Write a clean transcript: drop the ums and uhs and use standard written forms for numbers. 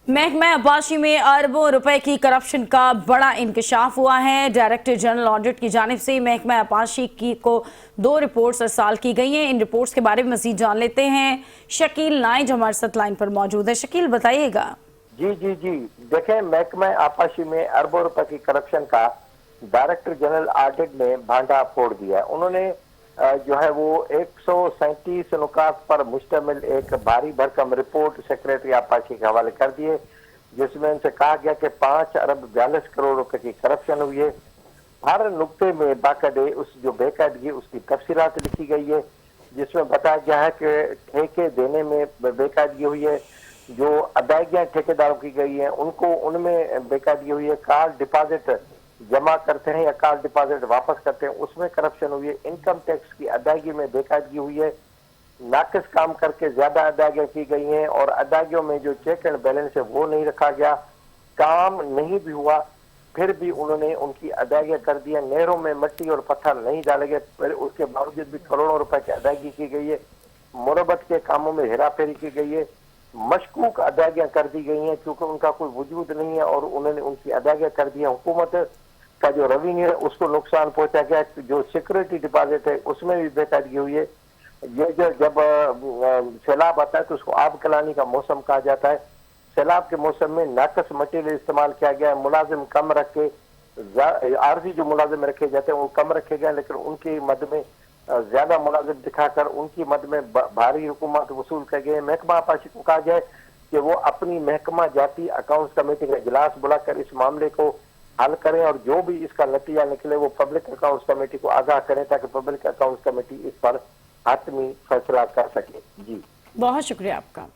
महकमा आबाशी में अरबों रुपए की करप्शन का बड़ा इंकशाफ हुआ है। डायरेक्टर जनरल ऑडिट की जानिब से महकमा आबाशी को 2 रिपोर्ट्स अरसाल की गई हैं। इन रिपोर्ट्स के बारे में मजीद जान लेते हैं। शकील नाइज हमारे साथ लाइन पर मौजूद है। शकील, बताइएगा। जी देखें, महकमा आबाशी में अरबों रुपए की करप्शन का डायरेक्टर जनरल ऑडिट ने भांडा फोड़ दिया। उन्होंने जो है वो 137 नुकात पर मुश्तमिल एक भारी भरकम रिपोर्ट सेक्रेटरी आबाशी के हवाले कर दिए, जिसमें उनसे कहा गया कि 5 अरब 42 करोड़ रुपए की करप्शन हुई है। हर नुक्ते में बाकायदे उस जो बेकायदगी उसकी तफसीलात लिखी गई है, जिसमें बताया गया है कि ठेके देने में बेकायदगी हुई है, जो अदायगियां ठेकेदारों की गई हैं उनको उनमें बेकायदगी हुई है, कार डिपॉजिट जमा करते हैं या कार डिपॉजिट वापस करते हैं उसमें करप्शन हुई है, इनकम टैक्स की अदायगी में बेकायदगी हुई है, नाकिस काम करके ज्यादा अदायगियां की गई हैं और अदायगियों में जो चेक एंड बैलेंस है वो नहीं रखा गया, काम नहीं भी हुआ फिर भी उन्होंने उनकी अदायगियां कर दिया, नहरों में मिट्टी और पत्थर नहीं डाले गए फिर उसके बावजूद भी करोड़ों रुपए की अदायगी की गई है, मुरब्बत के कामों में हेरा फेरी की गई है, मशकूक अदायगियां कर दी गई हैं क्योंकि उनका कोई वजूद नहीं है और उन्होंने उनकी अदायगियां कर दी है। हुकूमत का जो रेवेन्यू है उसको नुकसान पहुंचा गया, जो सिक्योरिटी डिपॉजिट है उसमें भी बेकायदगी हुई है। ये जब सैलाब आता है तो उसको आब कलानी का मौसम कहा जाता है। सैलाब के मौसम में नाकस मटेरियल इस्तेमाल किया गया है, मुलाजिम कम रखे, आरजी जो मुलाजिम रखे जाते हैं वो कम रखे गए, लेकिन उनकी मद में ज्यादा मुलाजिम दिखाकर उनकी मद में भारी हुकूमत वसूल कर गए। महकमा आबाशी को कहा जाए कि वो अपनी महकमा जाती अकाउंट्स कमेटी का इजलास बुलाकर इस मामले को हल करें और जो भी इसका नतीजा निकले वो पब्लिक अकाउंट्स कमेटी को आगाह करें ताकि पब्लिक अकाउंट्स कमेटी इस पर हातमी फैसला कर सके। जी बहुत शुक्रिया आपका।